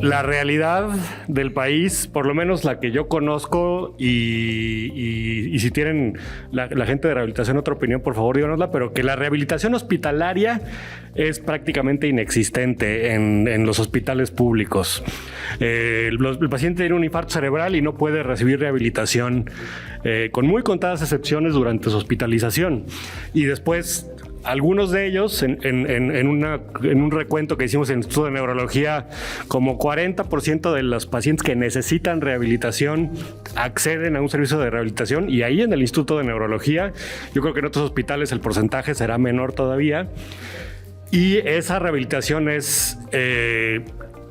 La realidad del país, por lo menos la que yo conozco, y si tienen la gente de rehabilitación otra opinión, por favor díganosla, pero que la rehabilitación hospitalaria es prácticamente inexistente en los hospitales públicos. El paciente tiene un infarto cerebral y no puede recibir rehabilitación, con muy contadas excepciones durante su hospitalización. Y después, algunos de ellos, en un recuento que hicimos en el Instituto de Neurología, como 40% de los pacientes que necesitan rehabilitación acceden a un servicio de rehabilitación, y ahí en el Instituto de Neurología, yo creo que en otros hospitales el porcentaje será menor todavía, y esa rehabilitación es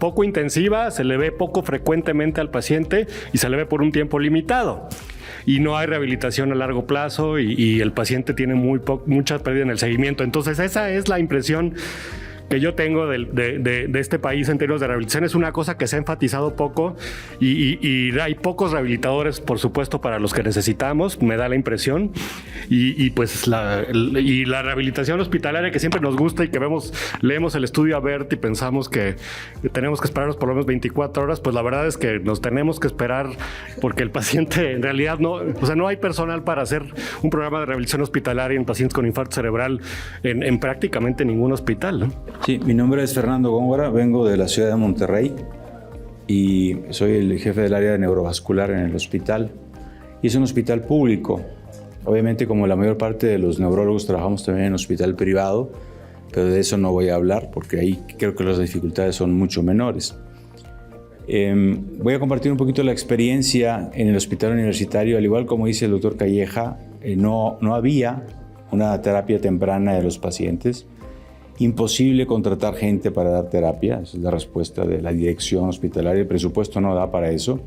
poco intensiva, se le ve poco frecuentemente al paciente y se le ve por un tiempo limitado. Y no hay rehabilitación a largo plazo y el paciente tiene mucha pérdida en el seguimiento. Entonces esa es la impresión que yo tengo de este país en términos de rehabilitación. Es una cosa que se ha enfatizado poco y hay pocos rehabilitadores, por supuesto, para los que necesitamos, me da la impresión. Pues la rehabilitación hospitalaria que siempre nos gusta y que leemos el estudio ABERT y pensamos que tenemos que esperarnos por lo menos 24 horas, pues la verdad es que nos tenemos que esperar porque el paciente en realidad no hay personal para hacer un programa de rehabilitación hospitalaria en pacientes con infarto cerebral en prácticamente ningún hospital, ¿no? Sí, mi nombre es Fernando Góngora, vengo de la ciudad de Monterrey y soy el jefe del área de neurovascular en el hospital. Y es un hospital público. Obviamente, como la mayor parte de los neurólogos, trabajamos también en hospital privado, pero de eso no voy a hablar porque ahí creo que las dificultades son mucho menores. Voy a compartir un poquito la experiencia en el hospital universitario. Al igual como dice el doctor Calleja, no había una terapia temprana de los pacientes. Imposible contratar gente para dar terapia, esa es la respuesta de la dirección hospitalaria, el presupuesto no da para eso.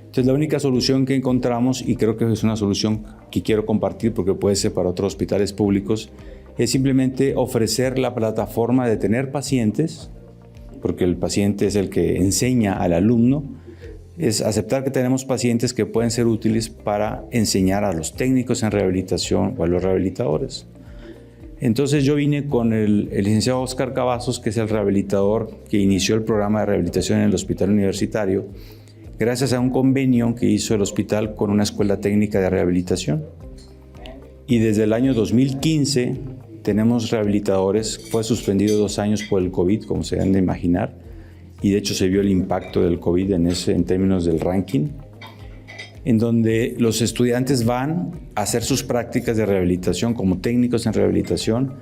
Entonces la única solución que encontramos, y creo que es una solución que quiero compartir porque puede ser para otros hospitales públicos, es simplemente ofrecer la plataforma de tener pacientes, porque el paciente es el que enseña al alumno, es aceptar que tenemos pacientes que pueden ser útiles para enseñar a los técnicos en rehabilitación o a los rehabilitadores. Entonces yo vine con el licenciado Oscar Cavazos, que es el rehabilitador que inició el programa de rehabilitación en el hospital universitario, gracias a un convenio que hizo el hospital con una escuela técnica de rehabilitación. Y desde el año 2015 tenemos rehabilitadores. Fue suspendido 2 años por el COVID, como se han de imaginar, y de hecho se vio el impacto del COVID en términos del ranking, en donde los estudiantes van a hacer sus prácticas de rehabilitación como técnicos en rehabilitación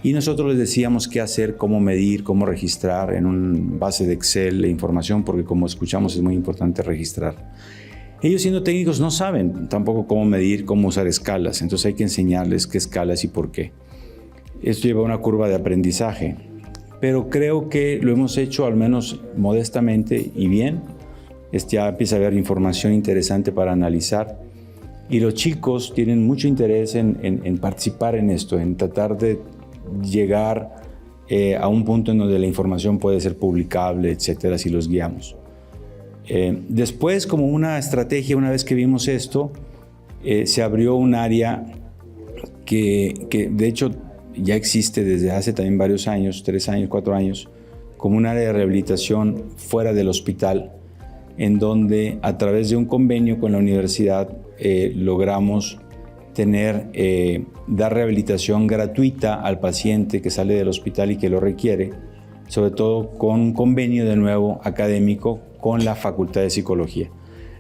y nosotros les decíamos qué hacer, cómo medir, cómo registrar en una base de Excel la información, porque como escuchamos es muy importante registrar. Ellos, siendo técnicos, no saben tampoco cómo medir, cómo usar escalas, entonces hay que enseñarles qué escalas y por qué. Esto lleva a una curva de aprendizaje, pero creo que lo hemos hecho al menos modestamente y bien. Ya empieza a haber información interesante para analizar y los chicos tienen mucho interés en participar en esto, en tratar de llegar a un punto en donde la información puede ser publicable, etcétera, si los guiamos. Después, como una estrategia, una vez que vimos esto, se abrió un área que de hecho ya existe desde hace también varios años, 3 años, 4 años, como un área de rehabilitación fuera del hospital, en donde a través de un convenio con la universidad logramos dar rehabilitación gratuita al paciente que sale del hospital y que lo requiere, sobre todo con un convenio de nuevo académico con la Facultad de Psicología.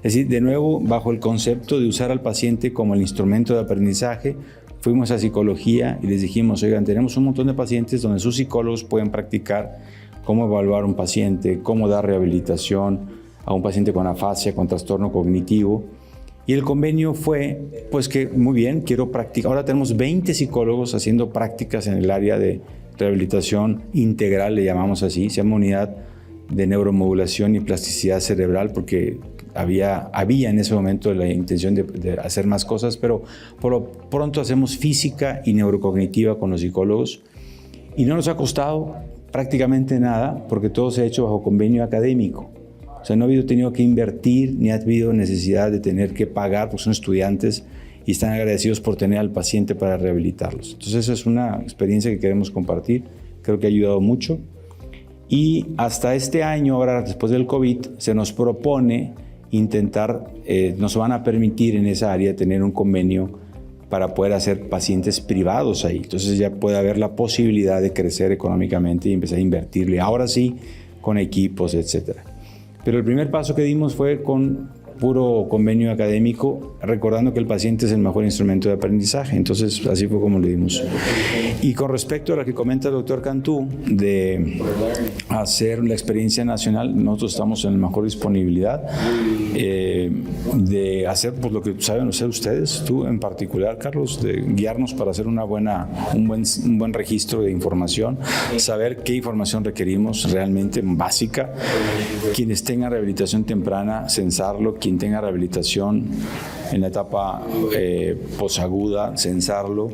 Es decir, de nuevo, bajo el concepto de usar al paciente como el instrumento de aprendizaje, fuimos a psicología y les dijimos, oigan, tenemos un montón de pacientes donde sus psicólogos pueden practicar cómo evaluar un paciente, cómo dar rehabilitación a un paciente con afasia, con trastorno cognitivo. Y el convenio fue, pues que muy bien, quiero practicar. Ahora tenemos 20 psicólogos haciendo prácticas en el área de rehabilitación integral, le llamamos así, se llama unidad de neuromodulación y plasticidad cerebral, porque había en ese momento la intención de hacer más cosas, pero por lo pronto hacemos física y neurocognitiva con los psicólogos. Y no nos ha costado prácticamente nada, porque todo se ha hecho bajo convenio académico. O sea, no ha habido tenido que invertir, ni ha habido necesidad de tener que pagar, porque son estudiantes y están agradecidos por tener al paciente para rehabilitarlos. Entonces, esa es una experiencia que queremos compartir. Creo que ha ayudado mucho. Y hasta este año, ahora después del COVID, se nos propone intentar, nos van a permitir en esa área tener un convenio para poder hacer pacientes privados ahí. Entonces ya puede haber la posibilidad de crecer económicamente y empezar a invertirle. Ahora sí, con equipos, etcétera. Pero el primer paso que dimos fue con puro convenio académico, recordando que el paciente es el mejor instrumento de aprendizaje. Entonces, así fue como lo dimos. Y con respecto a lo que comenta el doctor Cantú, de hacer la experiencia nacional, nosotros estamos en la mejor disponibilidad de hacer pues, lo que saben hacer ustedes, tú en particular, Carlos, de guiarnos para hacer un buen registro de información, saber qué información requerimos realmente básica, quienes tengan rehabilitación temprana, censarlo, quien tenga rehabilitación en la etapa posaguda, censarlo,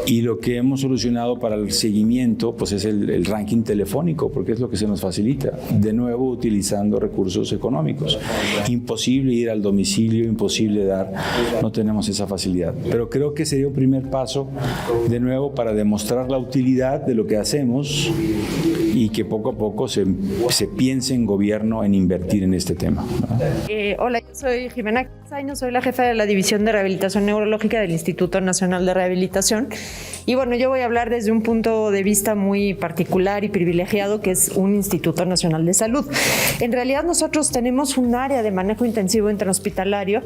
y lo que hemos solucionado para el seguimiento pues es el ranking telefónico, porque es lo que se nos facilita, de nuevo utilizando recursos económicos. Imposible ir al domicilio, imposible dar, no tenemos esa facilidad, pero creo que sería un primer paso de nuevo para demostrar la utilidad de lo que hacemos y que poco a poco se piense en gobierno en invertir en este tema, ¿no? Hola, yo soy Jimena Casaño, soy la jefa de la División de Rehabilitación Neurológica del Instituto Nacional de Rehabilitación. Y bueno, yo voy a hablar desde un punto de vista muy particular y privilegiado, que es un Instituto Nacional de Salud. En realidad nosotros tenemos un área de manejo intensivo intrahospitalario.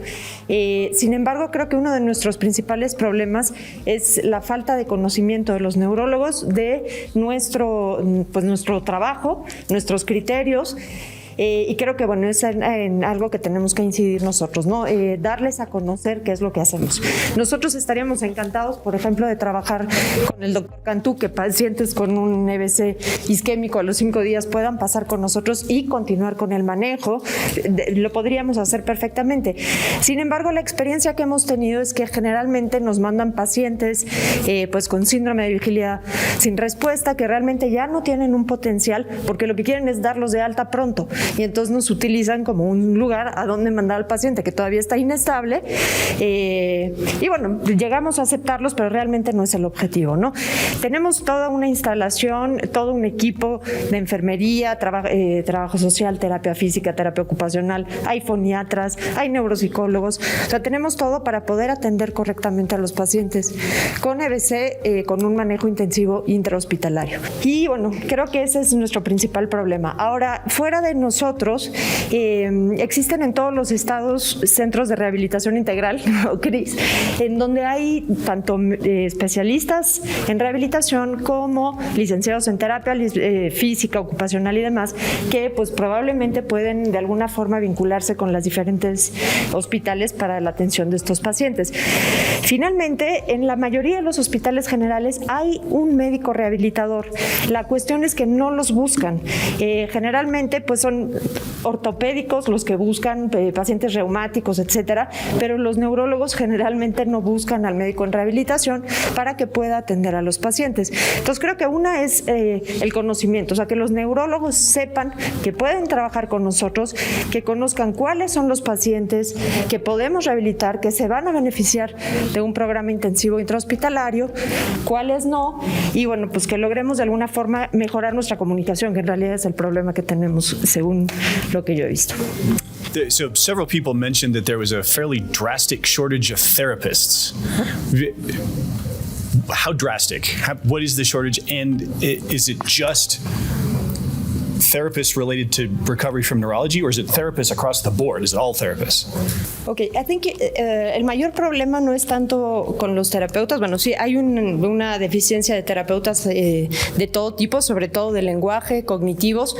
Sin embargo, creo que uno de nuestros principales problemas es la falta de conocimiento de los neurólogos de nuestro trabajo, nuestros criterios. Y creo que bueno, es en algo que tenemos que incidir nosotros, ¿no? Darles a conocer qué es lo que hacemos. Nosotros estaríamos encantados, por ejemplo, de trabajar con el doctor Cantú, que pacientes con un EBC isquémico a los 5 días puedan pasar con nosotros y continuar con el manejo. Lo podríamos hacer perfectamente. Sin embargo, la experiencia que hemos tenido es que generalmente nos mandan pacientes pues con síndrome de vigilia sin respuesta, que realmente ya no tienen un potencial, porque lo que quieren es darlos de alta pronto. Y entonces nos utilizan como un lugar a donde mandar al paciente que todavía está inestable, y bueno, llegamos a aceptarlos, pero realmente no es el objetivo, ¿no? Tenemos toda una instalación, todo un equipo de enfermería, trabajo social, terapia física, terapia ocupacional, hay foniatras, hay neuropsicólogos, o sea, tenemos todo para poder atender correctamente a los pacientes con EBC, con un manejo intensivo intrahospitalario. Y bueno, creo que ese es nuestro principal problema. Ahora, fuera de nosotros, existen en todos los estados centros de rehabilitación integral, o CRIS, en donde hay tanto especialistas en rehabilitación como licenciados en terapia física, ocupacional y demás, que pues probablemente pueden de alguna forma vincularse con las diferentes hospitales para la atención de estos pacientes. Finalmente, en la mayoría de los hospitales generales hay un médico rehabilitador. La cuestión es que no los buscan. Generalmente pues son ortopédicos los que buscan pacientes reumáticos, etcétera, pero los neurólogos generalmente no buscan al médico en rehabilitación para que pueda atender a los pacientes. Entonces creo que una es el conocimiento, o sea, que los neurólogos sepan que pueden trabajar con nosotros, que conozcan cuáles son los pacientes que podemos rehabilitar, que se van a beneficiar de un programa intensivo intrahospitalario, cuáles no, y bueno, pues que logremos de alguna forma mejorar nuestra comunicación, que en realidad es el problema que tenemos según lo que yo he visto. So several people mentioned that there was a fairly drastic shortage of therapists. How drastic? What is the shortage? And is it just therapists related to recovery from neurology, or is it therapists across the board? Is it all therapists? Okay, I think el mayor problema no es tanto con los terapeutas. Bueno, sí, hay una deficiencia de terapeutas de todo tipo, sobre todo de lenguaje, cognitivos,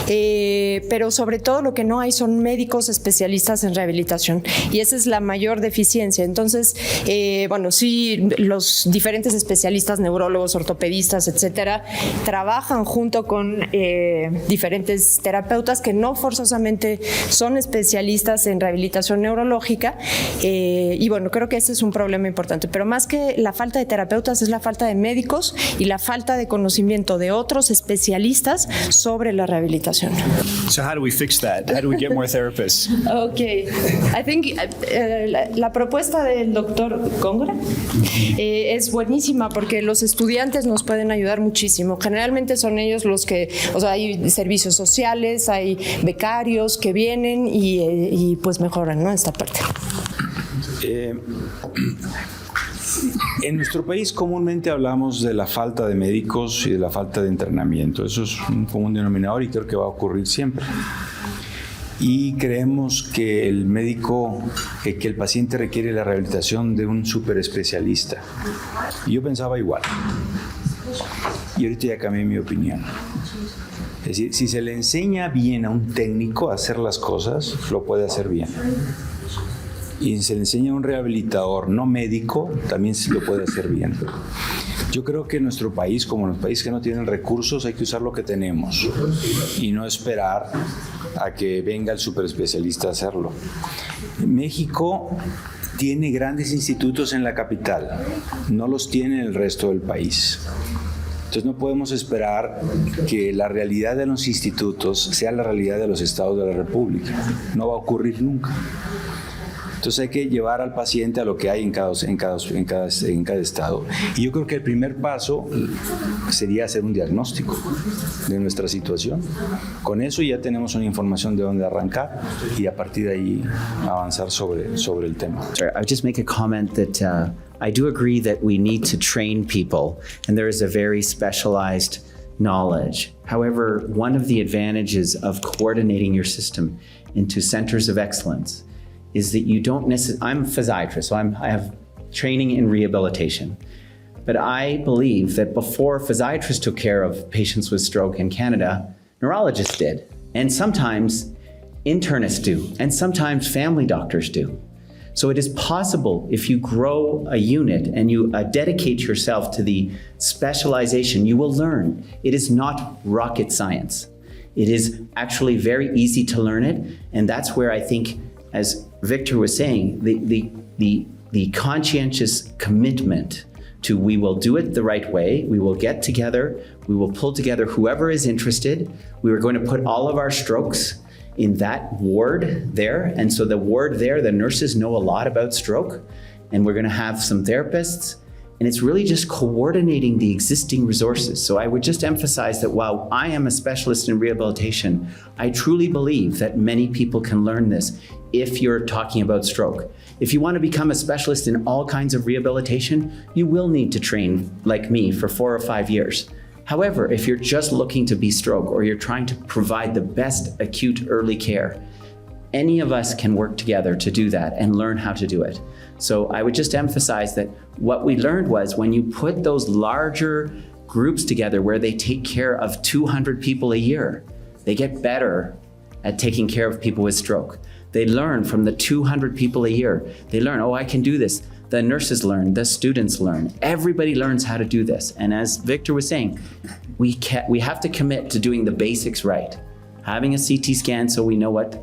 pero sobre todo lo que no hay son médicos especialistas en rehabilitación, y esa es la mayor deficiencia. Entonces, bueno, sí, los diferentes especialistas, neurólogos, ortopedistas, etcétera, trabajan junto con diferentes terapeutas que no forzosamente son especialistas en rehabilitación neurológica, y bueno, creo que ese es un problema importante, pero más que la falta de terapeutas es la falta de médicos y la falta de conocimiento de otros especialistas sobre la rehabilitación. So how do we fix that? How do we get more therapists? Okay, I think la propuesta del doctor Góngora es buenísima, porque los estudiantes nos pueden ayudar muchísimo. Generalmente son ellos los que, o sea, hay servicios sociales, hay becarios que vienen y pues mejoran, ¿no?, esta parte. En nuestro país comúnmente hablamos de la falta de médicos y de la falta de entrenamiento. Eso es un común denominador y creo que va a ocurrir siempre. Y creemos que el médico, que el paciente requiere la rehabilitación de un superespecialista. Y yo pensaba igual. Y ahorita ya cambié mi opinión. Es decir, si se le enseña bien a un técnico a hacer las cosas, lo puede hacer bien. Y si se le enseña a un rehabilitador no médico, también se lo puede hacer bien. Yo creo que en nuestro país, como en los países que no tienen recursos, hay que usar lo que tenemos y no esperar a que venga el superespecialista a hacerlo. México tiene grandes institutos en la capital, no los tiene en el resto del país. Entonces no podemos esperar que la realidad de los institutos sea la realidad de los estados de la República. No va a ocurrir nunca. Entonces hay que llevar al paciente a lo que hay en cada estado. Y yo creo que el primer paso sería hacer un diagnóstico de nuestra situación. Con eso ya tenemos una información de dónde arrancar y a partir de ahí avanzar sobre el tema. I would just make a comment that I do agree that we need to train people, and there is a very specialized knowledge. However, one of the advantages of coordinating your system into centers of excellence is that you don't necessarily, I'm a physiatrist, so I have training in rehabilitation. But I believe that before physiatrists took care of patients with stroke in Canada, neurologists did. And sometimes internists do, and sometimes family doctors do. So it is possible, if you grow a unit and you dedicate yourself to the specialization, you will learn. It is not rocket science. It is actually very easy to learn it, and that's where I think, as Victor was saying, the conscientious commitment to we will do it the right way, we will get together, we will pull together whoever is interested, we are going to put all of our strokes in that ward there, and so the ward there, the nurses know a lot about stroke, and we're going to have some therapists, and it's really just coordinating the existing resources. So I would just emphasize that while I am a specialist in rehabilitation, I truly believe that many people can learn this if you're talking about stroke. If you want to become a specialist in all kinds of rehabilitation, you will need to train like me for 4 or 5 years. However, if you're just looking to be stroke or you're trying to provide the best acute early care, any of us can work together to do that and learn how to do it. So I would just emphasize that what we learned was when you put those larger groups together where they take care of 200 people a year, they get better at taking care of people with stroke. They learn from the 200 people a year. They learn, oh, I can do this. The nurses learn, the students learn. Everybody learns how to do this. And as Victor was saying, we have to commit to doing the basics right. Having a CT scan so we know what,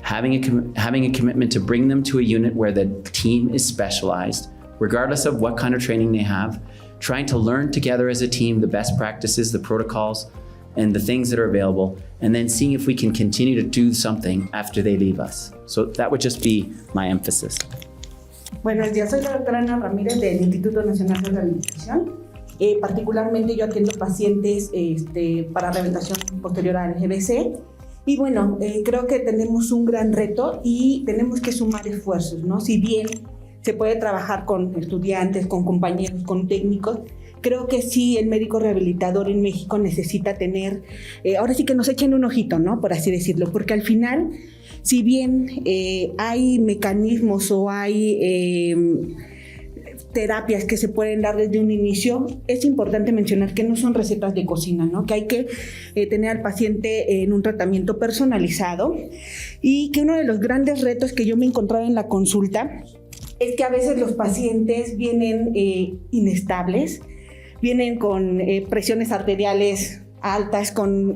having a commitment to bring them to a unit where the team is specialized, regardless of what kind of training they have, trying to learn together as a team the best practices, the protocols, and the things that are available, and then seeing if we can continue to do something after they leave us. So that would just be my emphasis. Buenos días, soy la doctora Ana Ramírez del Instituto Nacional de Rehabilitación. Particularmente yo atiendo pacientes para rehabilitación posterior al GBC. Y bueno, creo que tenemos un gran reto y tenemos que sumar esfuerzos, ¿no? Si bien se puede trabajar con estudiantes, con compañeros, con técnicos, creo que sí el médico rehabilitador en México necesita tener, ahora sí que nos echen un ojito, ¿no? Por así decirlo, porque al final, si bien hay mecanismos o hay terapias que se pueden dar desde un inicio, es importante mencionar que no son recetas de cocina, ¿no? Que hay que tener al paciente en un tratamiento personalizado y que uno de los grandes retos que yo me he encontrado en la consulta es que a veces los pacientes vienen inestables, vienen con presiones arteriales altas, con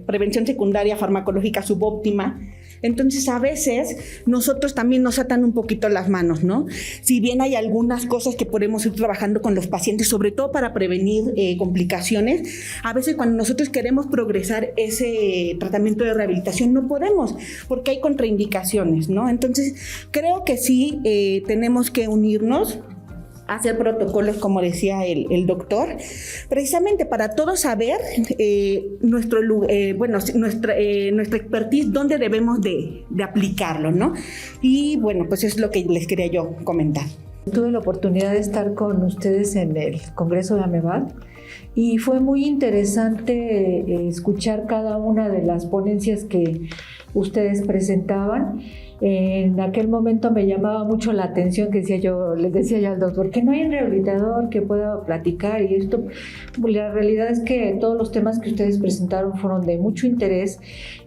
prevención secundaria farmacológica subóptima. Entonces, a veces, nosotros también nos atan un poquito las manos, ¿no? Si bien hay algunas cosas que podemos ir trabajando con los pacientes, sobre todo para prevenir complicaciones, a veces cuando nosotros queremos progresar ese tratamiento de rehabilitación no podemos, porque hay contraindicaciones, ¿no? Entonces, creo que sí tenemos que unirnos hacer protocolos, como decía el doctor, precisamente para todos saber nuestra expertise, dónde debemos de aplicarlo, ¿no? Y bueno, pues es lo que les quería yo comentar. Tuve la oportunidad de estar con ustedes en el Congreso de AMEVAD y fue muy interesante escuchar cada una de las ponencias que ustedes presentaban. En aquel momento me llamaba mucho la atención que les decía yo al doctor, que no hay un rehabilitador que pueda platicar, y esto, la realidad es que todos los temas que ustedes presentaron fueron de mucho interés,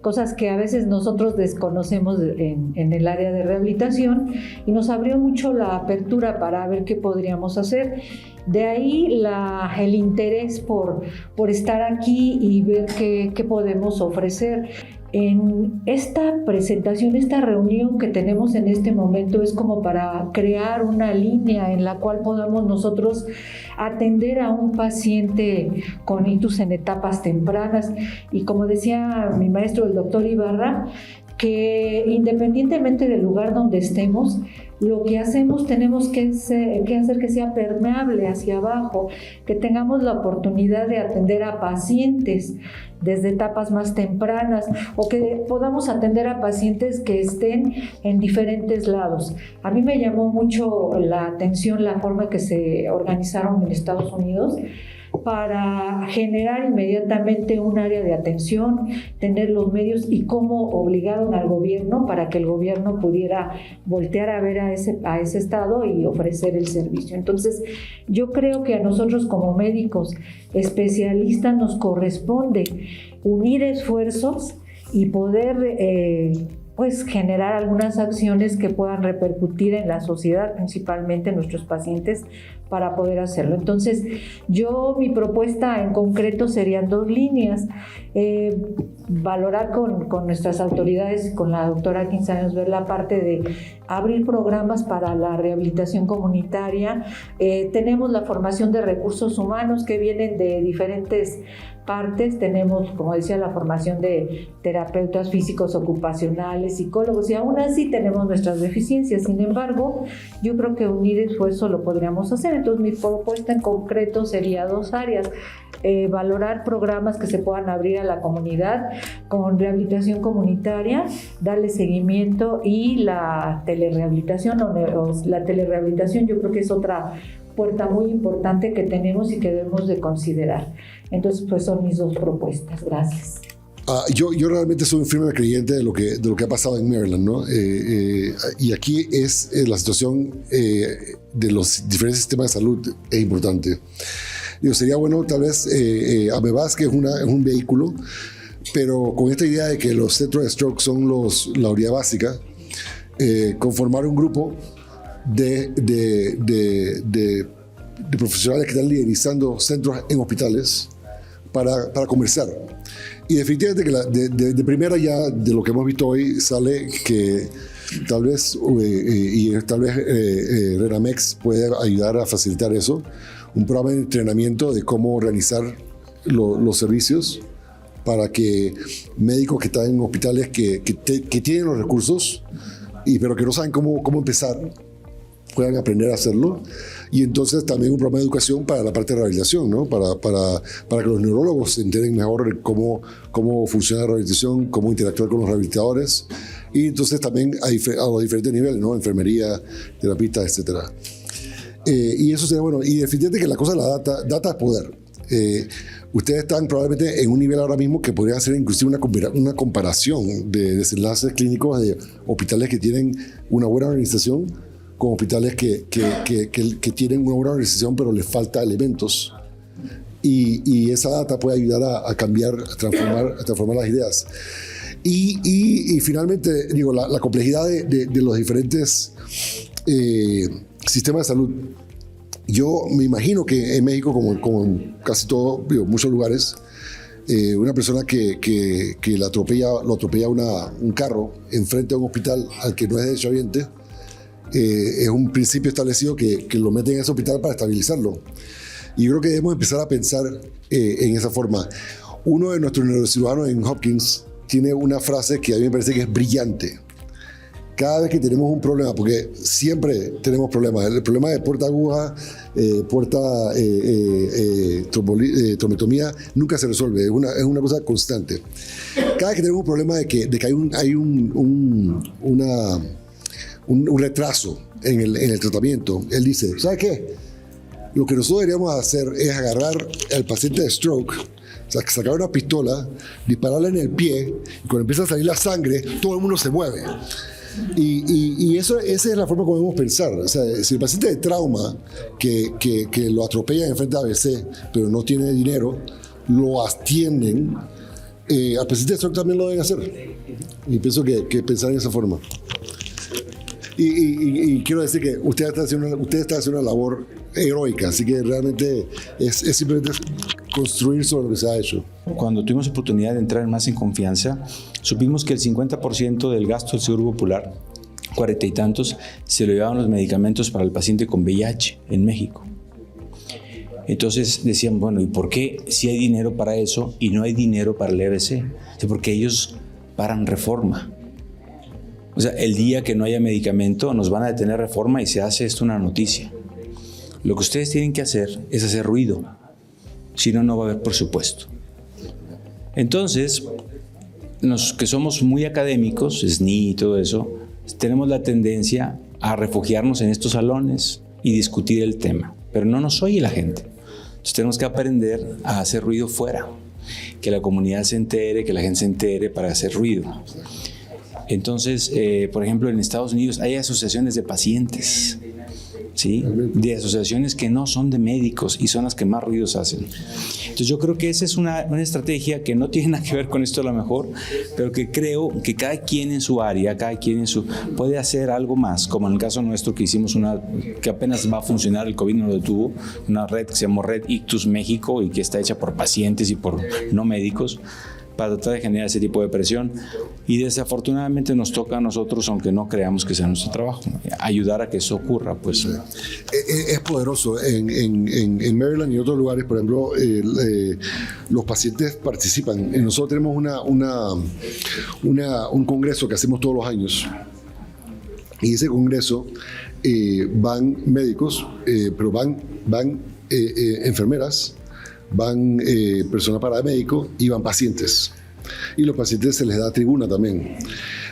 cosas que a veces nosotros desconocemos en el área de rehabilitación, y nos abrió mucho la apertura para ver qué podríamos hacer. De ahí el interés por estar aquí y ver qué podemos ofrecer. En esta presentación, esta reunión que tenemos en este momento es como para crear una línea en la cual podamos nosotros atender a un paciente con ictus en etapas tempranas. Y como decía mi maestro, el doctor Ibarra, que independientemente del lugar donde estemos, lo que hacemos tenemos que hacer que sea permeable hacia abajo, que tengamos la oportunidad de atender a pacientes desde etapas más tempranas, o que podamos atender a pacientes que estén en diferentes lados. A mí me llamó mucho la atención la forma que se organizaron en Estados Unidos para generar inmediatamente un área de atención, tener los medios, y cómo obligaron al gobierno para que el gobierno pudiera voltear a ver a ese estado y ofrecer el servicio. Entonces, yo creo que a nosotros como médicos especialistas nos corresponde unir esfuerzos y poder pues generar algunas acciones que puedan repercutir en la sociedad, principalmente en nuestros pacientes, para poder hacerlo. Entonces, mi propuesta en concreto serían 2 líneas. Valorar con nuestras autoridades, con la doctora Quinzaños, ver la parte de abrir programas para la rehabilitación comunitaria. Tenemos la formación de recursos humanos que vienen de diferentes partes. Tenemos, como decía, la formación de terapeutas físicos ocupacionales, psicólogos, y aún así tenemos nuestras deficiencias. Sin embargo, yo creo que unir esfuerzo lo podríamos hacer. Entonces, mi propuesta en concreto sería 2 áreas. Valorar programas que se puedan abrir a la comunidad con rehabilitación comunitaria, darle seguimiento, y la telerehabilitación. La telerehabilitación yo creo que es otra puerta muy importante que tenemos y que debemos de considerar. Entonces, pues son mis 2 propuestas. Gracias. Yo realmente soy un firme creyente de lo que ha pasado en Maryland, ¿no? Y aquí la situación de los diferentes sistemas de salud es importante. Sería bueno tal vez AMEVAD, que es un vehículo, pero con esta idea de que los centros de stroke son la unidad básica, conformar un grupo de profesionales que están liderizando centros en hospitales para conversar. Y definitivamente que de primera, ya de lo que hemos visto hoy, sale que tal vez RENAMEX puede ayudar a facilitar eso, un programa de entrenamiento de cómo organizar los servicios para que médicos que están en hospitales que tienen los recursos, pero que no saben cómo empezar, puedan aprender a hacerlo. Y entonces también un programa de educación para la parte de rehabilitación, ¿no? Para que los neurólogos se enteren mejor cómo funciona la rehabilitación, cómo interactuar con los rehabilitadores, y entonces también a los diferentes niveles, ¿no? Enfermería, terapistas, etc. Y eso sería bueno. Y definitivamente que la cosa de la data es poder. Ustedes están probablemente en un nivel ahora mismo que podría hacer inclusive una comparación de desenlaces clínicos de hospitales que tienen una buena organización con hospitales que tienen una buena organización pero les falta elementos. Y esa data puede ayudar a cambiar, a transformar las ideas. Y finalmente, digo, la complejidad de los diferentes sistemas de salud. Yo me imagino que en México, como en casi todo, muchos lugares, una persona que lo atropella un carro enfrente a un hospital al que no es derechohabiente, es un principio establecido que lo meten en ese hospital para estabilizarlo. Y yo creo que debemos empezar a pensar en esa forma. Uno de nuestros neurocirujanos en Hopkins tiene una frase que a mí me parece que es brillante, cada vez que tenemos un problema, porque siempre tenemos problemas, el problema de puerta aguja, trombotomía, nunca se resuelve, es una cosa constante. Cada vez que tenemos un problema de que hay un retraso en el tratamiento, él dice, ¿sabe qué? Lo que nosotros deberíamos hacer es agarrar al paciente de stroke, sacar una pistola, dispararle en el pie, y cuando empieza a salir la sangre, todo el mundo se mueve. Y esa es la forma como debemos pensar. O sea, si el paciente de trauma que lo atropellan en frente a ABC, pero no tiene dinero, lo atienden, al paciente de stroke también lo deben hacer. Y pienso que pensar en esa forma. Y quiero decir que usted está haciendo una labor heroica, así que realmente es simplemente construir sobre lo que se ha hecho. Cuando tuvimos oportunidad de entrar más en confianza, supimos que el 50% del gasto del Seguro Popular, 40 y tantos, se lo llevaban los medicamentos para el paciente con VIH en México. Entonces decían, bueno, ¿y por qué si hay dinero para eso y no hay dinero para el EBC? Porque ellos paran reforma. O sea, el día que no haya medicamento nos van a detener reforma y se hace esto una noticia. Lo que ustedes tienen que hacer es hacer ruido, si no, no va a haber presupuesto. Entonces, los que somos muy académicos, SNI y todo eso, tenemos la tendencia a refugiarnos en estos salones y discutir el tema, pero no nos oye la gente. Entonces tenemos que aprender a hacer ruido fuera, que la comunidad se entere, que la gente se entere para hacer ruido. Entonces, por ejemplo, en Estados Unidos hay asociaciones de pacientes, ¿sí? De asociaciones que no son de médicos y son las que más ruidos hacen. Entonces yo creo que esa es una estrategia que no tiene nada que ver con esto a lo mejor, pero que creo que cada quien en su área, cada quien puede hacer algo más, como en el caso nuestro que hicimos que apenas va a funcionar, el COVID no lo detuvo, una red que se llama Red Ictus México y que está hecha por pacientes y por no médicos, para tratar de generar ese tipo de presión. Y desafortunadamente nos toca a nosotros, aunque no creamos que sea nuestro trabajo, ayudar a que eso ocurra. Pues. Es poderoso. En Maryland y otros lugares, por ejemplo, los pacientes participan. Nosotros tenemos un congreso que hacemos todos los años. Y ese congreso van médicos, pero van enfermeras, van personal paramédico y van pacientes. Y los pacientes se les da tribuna también.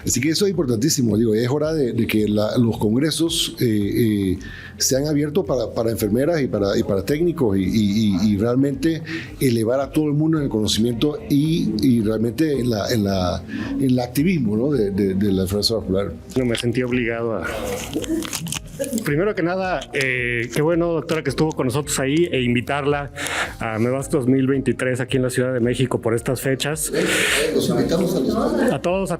Así que eso es importantísimo. Digo, es hora de que los congresos sean abiertos para enfermeras y para técnicos y realmente elevar a todo el mundo en el conocimiento y realmente en el activismo, ¿no? de la enfermedad vascular. No me sentí obligado a... Primero que nada, qué bueno, doctora, que estuvo con nosotros ahí e invitarla a MEVASC 2023 aquí en la Ciudad de México por estas fechas. Los invitamos a todos.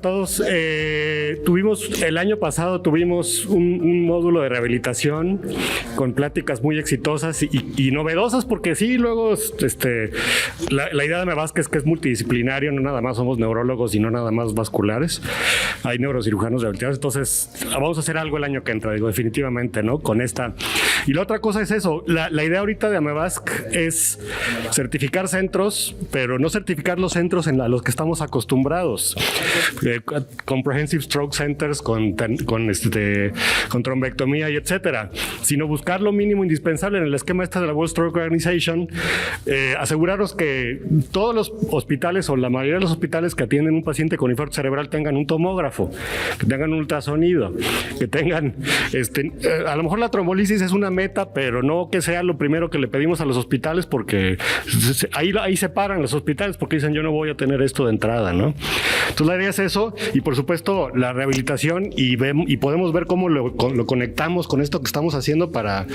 El año pasado tuvimos un módulo de rehabilitación con pláticas muy exitosas y novedosas, porque sí, luego la idea de MEVASC es que es multidisciplinario, no nada más somos neurólogos y no nada más vasculares, hay neurocirujanos rehabilitados, entonces vamos a hacer algo el año que entra, digo, definitivamente, ¿no? Con esta. Y la otra cosa es eso, la idea ahorita de MEVASC es certificar centros, pero no certificar los centros a los que estamos acostumbrados. Comprehensive Stroke Centers con trombectomía y etcétera, sino buscar lo mínimo indispensable en el esquema de la World Stroke Organization, aseguraros que todos los hospitales o la mayoría de los hospitales que atienden un paciente con infarto cerebral tengan un tomógrafo, que tengan un ultrasonido, que tengan a lo mejor la trombolisis es una meta, pero no que sea lo primero que le pedimos a los hospitales, porque ahí se paran los hospitales porque dicen yo no voy a tener esto de entrada, ¿no? Entonces la idea es eso, y por supuesto la rehabilitación, y podemos ver cómo lo conectamos con esto que estamos haciendo para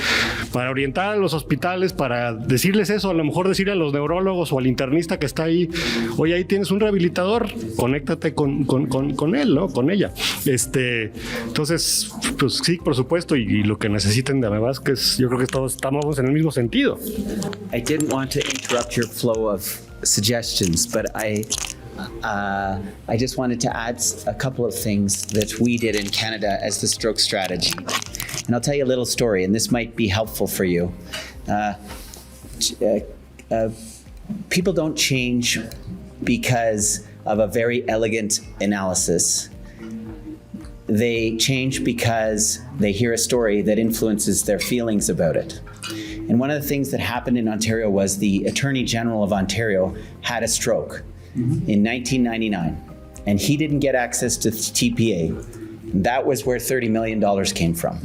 orientar a los hospitales, para decirles eso, a lo mejor decirle a los neurólogos o al internista que está ahí, oye, ahí tienes un rehabilitador, conéctate con él, ¿no? Con ella. Entonces, pues sí, por supuesto, y lo que necesiten de MEVASC, yo creo que todos estamos en el mismo sentido. I didn't want to interrupt your flow of suggestions, but I just wanted to add a couple of things that we did in Canada as the stroke strategy. And I'll tell you a little story, and this might be helpful for you. People don't change because of a very elegant analysis. they change because they hear a story that influences their feelings about it. And one of the things that happened in Ontario was the Attorney General of Ontario had a stroke in 1999, and he didn't get access to TPA. That was where $30 million came from.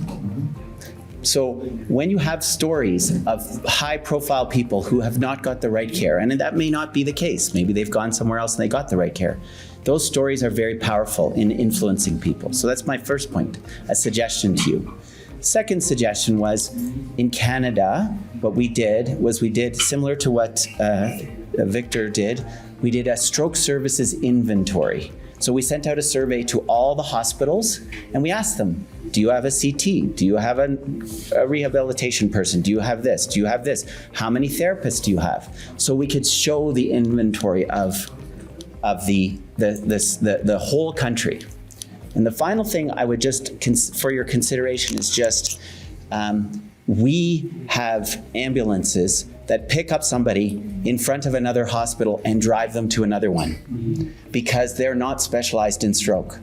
So when you have stories of high-profile people who have not got the right care, and that may not be the case, maybe they've gone somewhere else and they got the right care, those stories are very powerful in influencing people. So that's my first point, a suggestion to you. Second suggestion was, in Canada, what we did was we did similar to what Victor did, we did a stroke services inventory. So we sent out a survey to all the hospitals and we asked them, do you have a CT? Do you have a rehabilitation person? Do you have this? Do you have this? How many therapists do you have? So we could show the inventory of the whole country. And the final thing I would just, for your consideration, is just we have ambulances that pick up somebody in front of another hospital and drive them to another one because they're not specialized in stroke.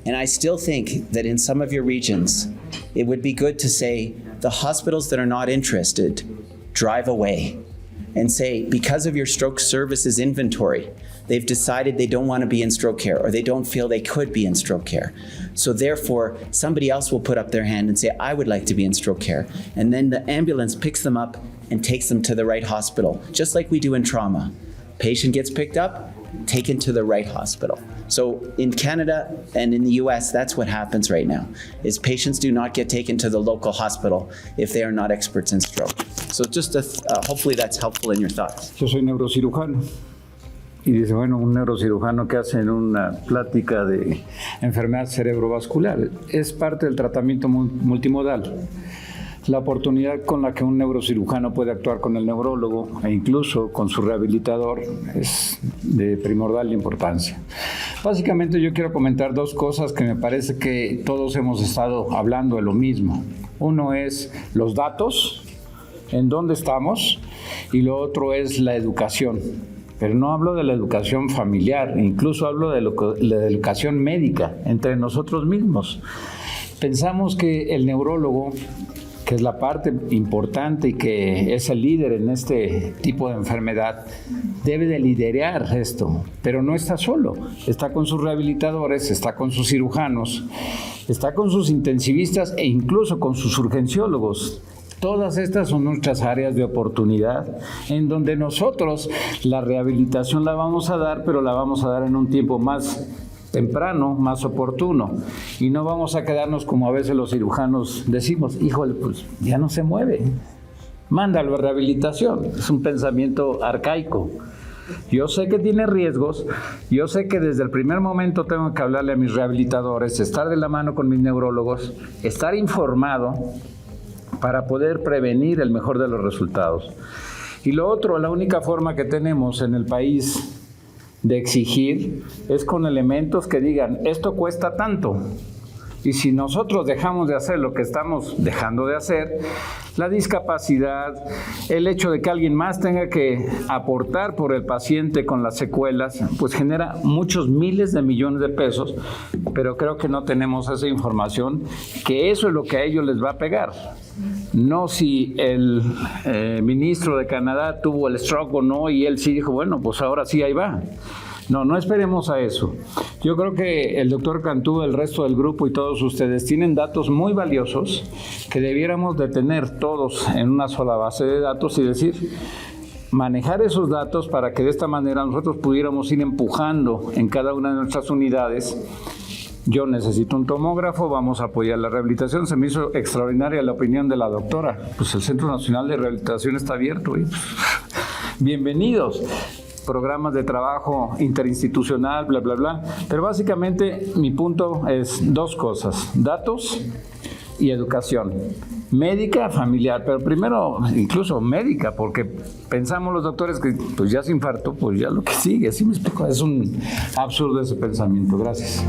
And I still think that in some of your regions, it would be good to say the hospitals that are not interested, drive away and say, because of your stroke services inventory, they've decided they don't want to be in stroke care or they don't feel they could be in stroke care. So therefore, somebody else will put up their hand and say, I would like to be in stroke care. And then the ambulance picks them up and takes them to the right hospital, just like we do in trauma. Patient gets picked up, taken to the right hospital. So in Canada and in the US, that's what happens right now, is patients do not get taken to the local hospital if they are not experts in stroke. So just hopefully that's helpful in your thoughts. Yo soy neurocirujano. Y dice, bueno, un neurocirujano que hace en una plática de enfermedad cerebrovascular. Es parte del tratamiento multimodal. La oportunidad con la que un neurocirujano puede actuar con el neurólogo e incluso con su rehabilitador es de primordial importancia. Básicamente yo quiero comentar dos cosas que me parece que todos hemos estado hablando de lo mismo. Uno es los datos, en dónde estamos, y lo otro es la educación. Pero no hablo de la educación familiar, incluso hablo de la educación médica entre nosotros mismos. Pensamos que el neurólogo, que es la parte importante y que es el líder en este tipo de enfermedad, debe de liderar esto, pero no está solo, está con sus rehabilitadores, está con sus cirujanos, está con sus intensivistas e incluso con sus urgenciólogos. Todas estas son nuestras áreas de oportunidad en donde nosotros la rehabilitación la vamos a dar, pero la vamos a dar en un tiempo más temprano, más oportuno, y no vamos a quedarnos como a veces los cirujanos decimos, híjole, pues ya no se mueve, mándalo a rehabilitación. Es un pensamiento arcaico. Yo sé que tiene riesgos, yo sé que desde el primer momento tengo que hablarle a mis rehabilitadores, estar de la mano con mis neurólogos, estar informado para poder prevenir el mejor de los resultados. Y lo otro, la única forma que tenemos en el país de exigir es con elementos que digan, esto cuesta tanto. Y si nosotros dejamos de hacer lo que estamos dejando de hacer, la discapacidad, el hecho de que alguien más tenga que aportar por el paciente con las secuelas, pues genera muchos miles de millones de pesos, pero creo que no tenemos esa información, que eso es lo que a ellos les va a pegar. No si el ministro de Canadá tuvo el stroke o no, y él sí dijo, bueno, pues ahora sí, ahí va. No, no esperemos a eso. Yo creo que el doctor Cantú, el resto del grupo y todos ustedes tienen datos muy valiosos que debiéramos de tener todos en una sola base de datos y decir, manejar esos datos para que de esta manera nosotros pudiéramos ir empujando en cada una de nuestras unidades. Yo necesito un tomógrafo, vamos a apoyar la rehabilitación. Se me hizo extraordinaria la opinión de la doctora. Pues el Centro Nacional de Rehabilitación está abierto y bienvenidos. Programas de trabajo interinstitucional, bla, bla, bla. Pero básicamente mi punto es dos cosas, datos y educación. Médica, familiar, pero primero incluso médica, porque pensamos los doctores que pues ya se infartó, pues ya lo que sigue, ¿sí me explico? Es un absurdo ese pensamiento. Gracias.